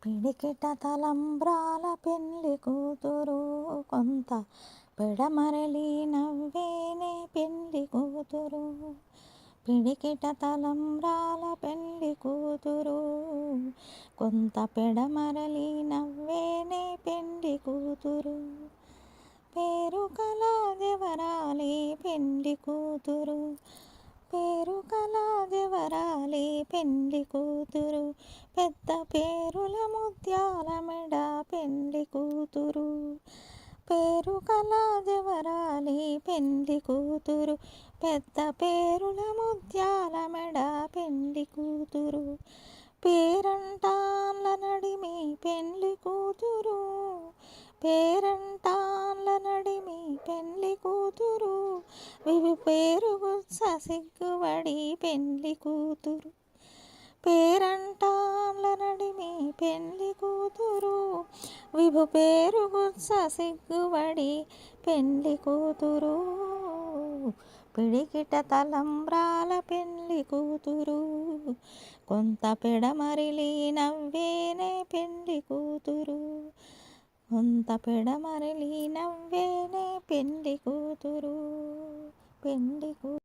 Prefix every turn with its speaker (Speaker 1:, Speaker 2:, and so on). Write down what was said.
Speaker 1: పిడికిట తలంబ్రాల పెళ్లి కూతురు కొంత పెడమరలి నవ్వేనే పెళ్లి కూతురు. పిడికిట తలంబ్రాల పెళ్లి కూతురు కొంత పెడమరలి నవ్వేనే పెళ్లి కూతురు. పేరు కల దేవరాలి పెళ్లి కూతురు, పేరు కల దేవరాలి పెళ్లి కూతురు, పెద్ద పేరుల ముత్యాల మెడ పెళ్లి కూతురు. పేరు కల దేవరాలి పెళ్లి కూతురు, పెద్ద పేరుల ముత్యాల మెడ పెళ్లి కూతురు. పేరంటాన్ల నడిమి పెళ్లి కూతురు, పేరంటాన్ల నడిమి పెళ్లి కూతురు, వివి పేరు గుచ్చ సిగ్గుబడి పెళ్లి కూతురు. పేరంటాన్ల నడిమి పెళ్లి కూతురు, విభు పేరు గుచ్చ సిగ్గుబడి పెళ్లి కూతురు. పిడికిట తలంబ్రాల పెళ్లి కూతురు కొంత పెడమరిలి నవ్వేనే పెళ్లి కూతురు, కొంత పెడమరిలి నవ్వేనే పెళ్లి కూతురు.